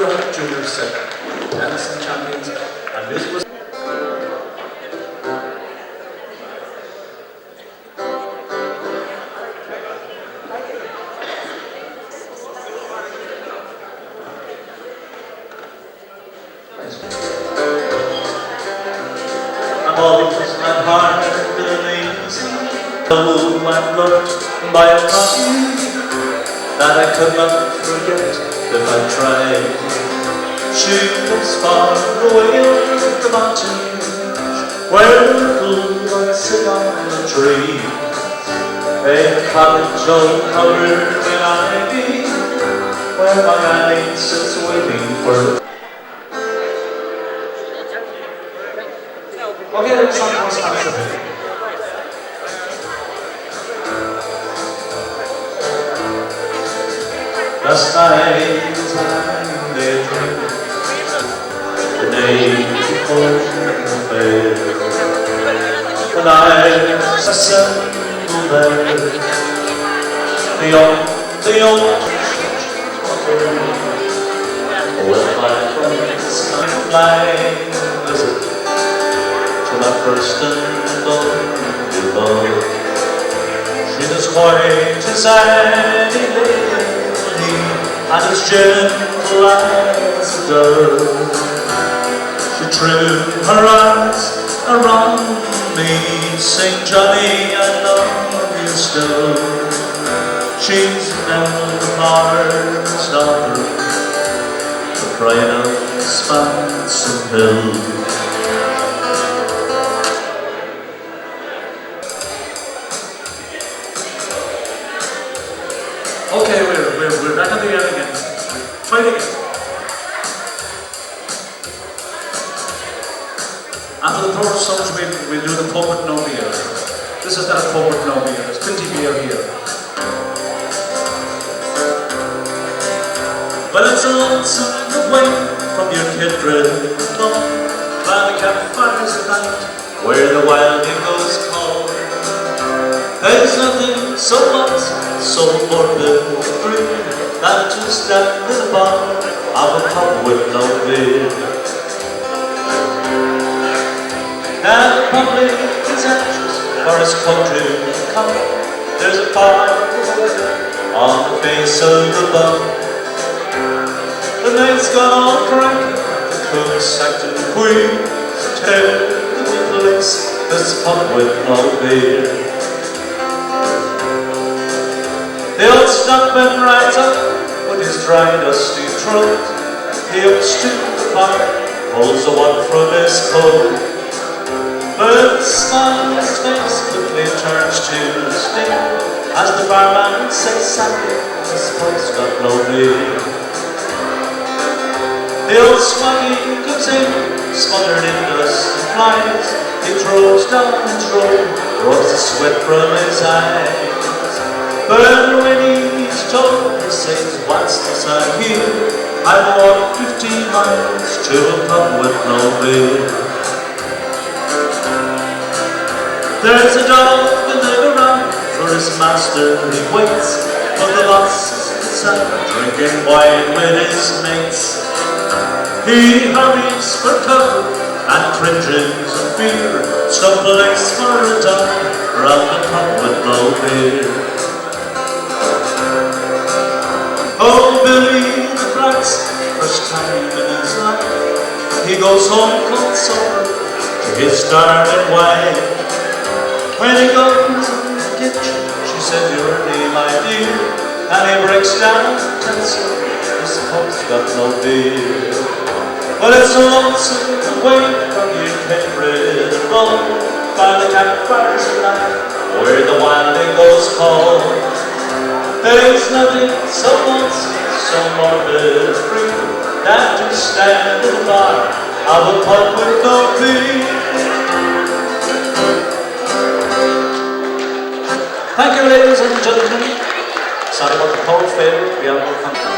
Clondrohid Junior Second, tennis and champions, and music was. I'm always my heart and easy. Though I'm loved by a body that I could not forget if I tried. She lives far away on the mountains, where the little ones sit on the tree. A cottage all covered in ivy, where my Annie sits waiting for. Okay, there's some more specific. Last night I lay drink the day before the bed, and I assembled there the old with my friends. I'm flying visit to my first and only love. She's as white as any lady and as gentle as a dove. She threw her arms around me, saying, Johnny, I love you still. She's never the hardest of the pride of expansive hill. Okay, we're back at the end again. Try it again. After the first songs, we'll do the pub with no beer. This is not a pub with no beer. There's plenty of beer here. Well, it's a lonesome away from your kindred home, by the campfires at night, where the wild echoes call. There's nothing so much, so morbid and free, than to stand in the bar of a pub with no beer. And the public is anxious for his country to come. There's a fire on the face of the bum. The night's gone all cracking, the cook's acting queer. Terrible place, this pub with no beer. The old stuntman rides up with his dry, dusty throat. He ups to the bar, pulls the one from his coat. But the smile on his face quickly turns to stare as the barman says sadly, this pub's got no beer. The old swaggy comes in, smothered in dust and flies. He throws down his robe, rubs the sweat from his eyes. But when he's told, he says, what's this I hear? I've walked 15 miles to a pub with no beer. There's a dog in the garage for his master he waits, but the boss is out drinking wine with his mates. He hurries for cover and cringes in fear, stumbling for a dog round the pub with no beer. Oh, Billy the Black's first time in his life, he goes home cold sober to his darling wife. When he goes in the kitchen, she says, you're early, my dear, and he breaks down and tells her, this pub's got no beer. Well, it's so lonesome away from your kindred home, by the campfires at night, where the wild echoes call. There's nothing so lonesome, so morbid free, than to stand in the bar of a pub with no beer. Thank you, ladies and gentlemen. Sorry about the cold failure. We are more comfortable.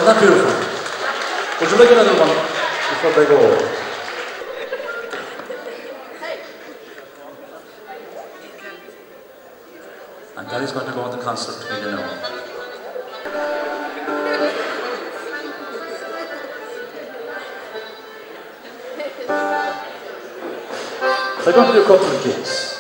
Isn't that beautiful? Would you like another one before they go? And Gary's going to go on the concert, you know. They're going to do a couple of gigs.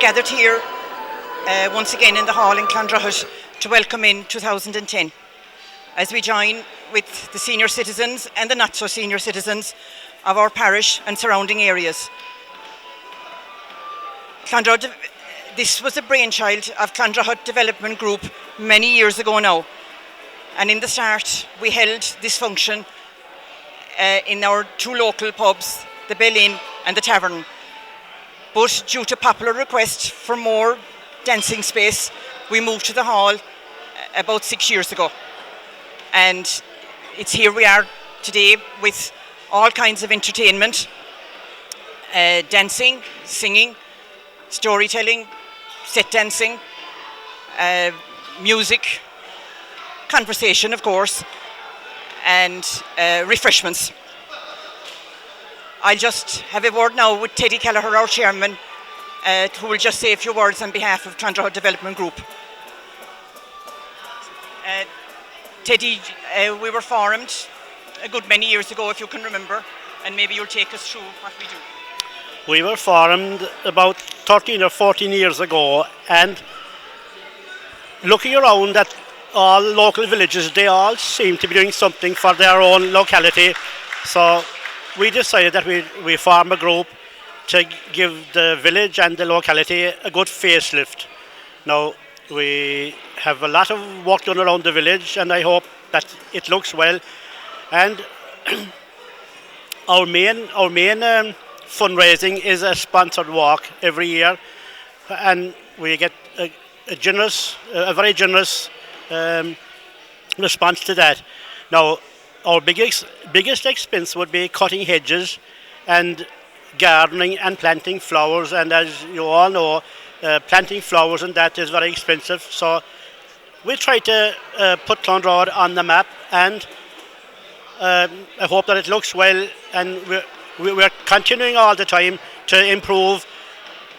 gathered here once again in the hall in Clondrohid to welcome in 2010 as we join with the senior citizens and the not so senior citizens of our parish and surrounding areas. This was a brainchild of Clondrohid Development Group many years ago now, and in the start we held this function in our two local pubs, the Bell Inn and the Tavern. But due to popular request for more dancing space, we moved to the hall about 6 years ago. And it's here we are today with all kinds of entertainment, dancing, singing, storytelling, set dancing, music, conversation of course, and refreshments. I'll just have a word now with Teddy Kelleher, our chairman, who will just say a few words on behalf of Clondrohid Development Group. Teddy, we were formed a good many years ago, if you can remember, and maybe you'll take us through what we do. We were formed about 13 or 14 years ago, and looking around at all local villages, they all seem to be doing something for their own locality. So we decided that we form a group to give the village and the locality a good facelift. Now, we have a lot of work done around the village, and I hope that it looks well. And our main fundraising is a sponsored walk every year, and we get a very generous response to that. Now, our biggest expense would be cutting hedges and gardening and planting flowers, and as you all know, planting flowers and that is very expensive. So we try to put Clondrohid on the map, and I hope that it looks well, and we're continuing all the time to improve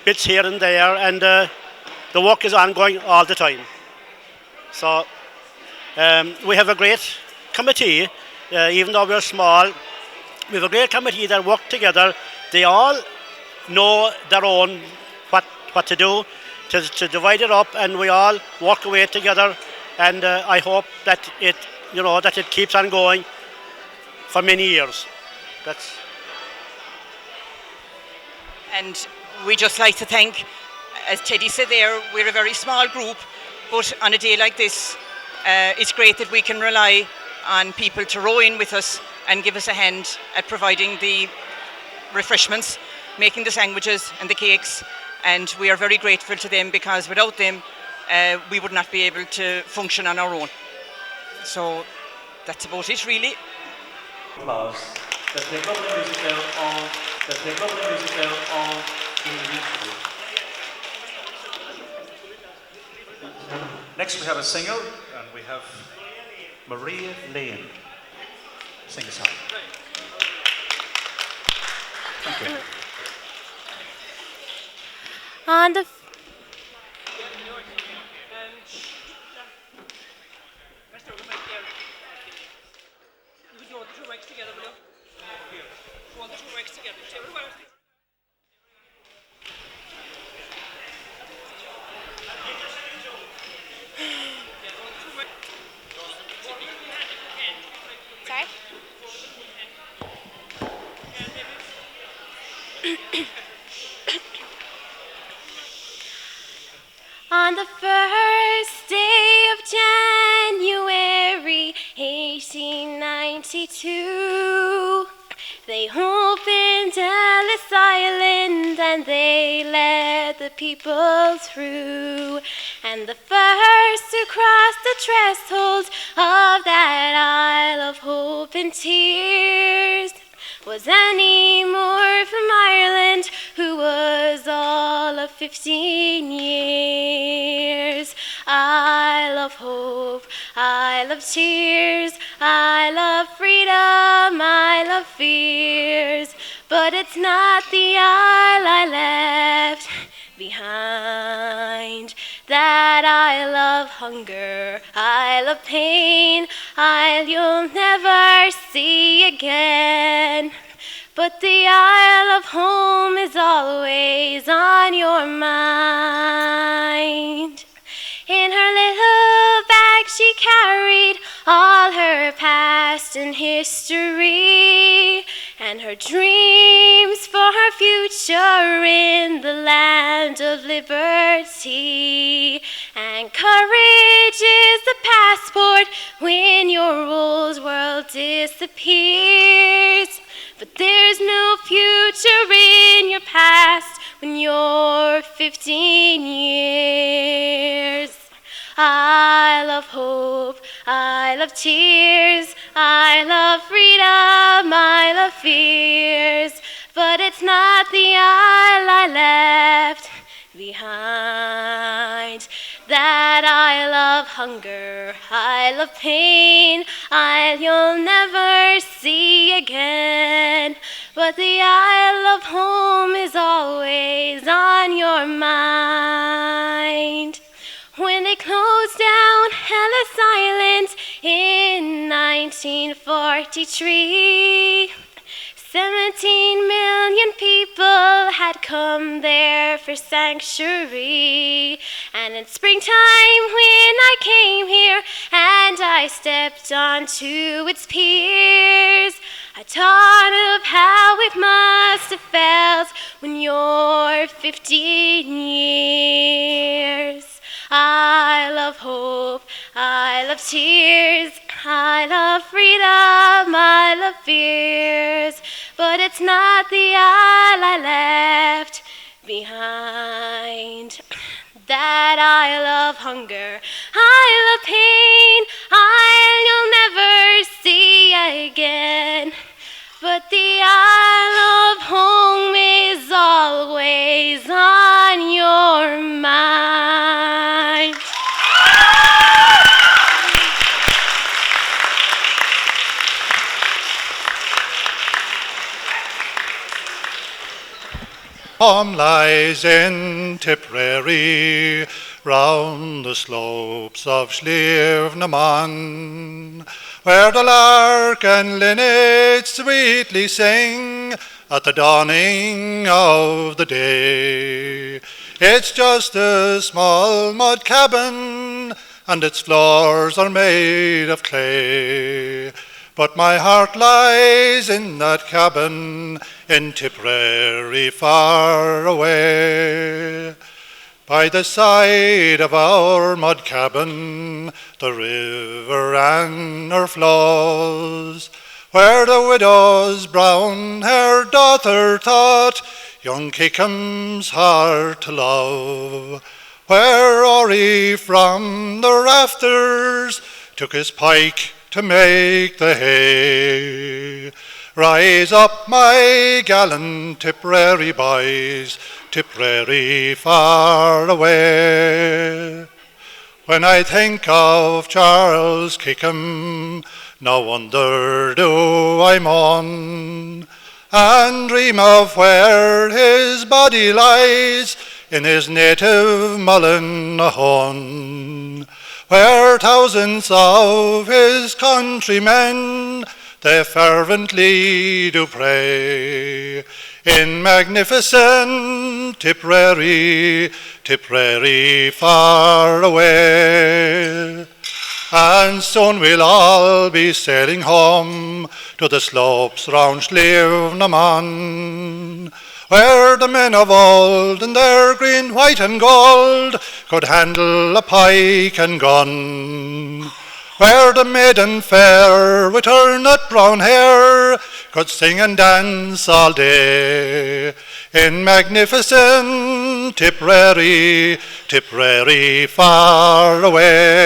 bits here and there, and the work is ongoing all the time. So we have a great committee, even though we're small. We have a great committee that work together. They all know their own what to do to divide it up, and we all work away together. And I hope that it keeps on going for many years. And we just like to thank, as Teddy said there, we're a very small group, but on a day like this, it's great that we can rely on people to row in with us and give us a hand at providing the refreshments, making the sandwiches and the cakes, and we are very grateful to them, because without them we would not be able to function on our own. So that's about it really. Applause. Let's take up the music now on. Let's take up the music now on. Next we have a singer, and we have Maria Lane. Sing a song. Thank you. On the Sorry? On the first day of January 1892, they opened Ellis Island and they led the people through. And the first to cross the threshold of that Isle of Hope and Tears was Annie Moore from Ireland, who was all of 15 years. Isle of hope, Isle of tears, Isle of freedom, Isle of fears. But it's not the isle I left behind, that Isle of hunger, Isle of pain, Isle you'll never see again. but the Isle of Home is always on your mind. In her little bag she carried all her past and history, and her dreams for her future in the land of liberty. And courage is the passport when your old world disappears. But there's no future in your past when you're 15 years. I love hope, I love tears, I love freedom, I love fears. But it's not the isle I left behind. That Isle of hunger, Isle of pain, Isle you'll never see again. But the Isle of Home is always on your mind. When they closed down Ellis Island in 1943, 17 million people had come there for sanctuary. And in springtime when I came here and I stepped onto its piers, I thought of how it must have felt when you're 15 years. I love hope, I love tears, I love freedom, I love fears. But it's not the Isle I left behind. That Isle of hunger, Isle of pain, Isle you'll never see again. But the Isle of Home is always on your mind. Home lies in Tipperary, round the slopes of Slievenamon, where the lark and linnet sweetly sing at the dawning of the day. It's just a small mud cabin, and its floors are made of clay. But my heart lies in that cabin in Tipperary far away. By the side of our mud cabin, the river Anner flows, where the widow's brown-haired daughter taught young Kickham's heart to love, where Ori from the rafters took his pike to make the hay. Rise up, my gallant Tipperary boys, Tipperary far away. When I think of Charles Kickham, no wonder do I mourn, and dream of where his body lies in his native Mullinahon, where thousands of his countrymen they fervently do pray. In magnificent Tipperary, Tipperary far away. And soon we'll all be sailing home to the slopes round Slievenamon, where the men of old in their green, white and gold could handle a pike and gun, where the maiden fair with her nut brown hair could sing and dance all day. In magnificent Tipperary, Tipperary far away.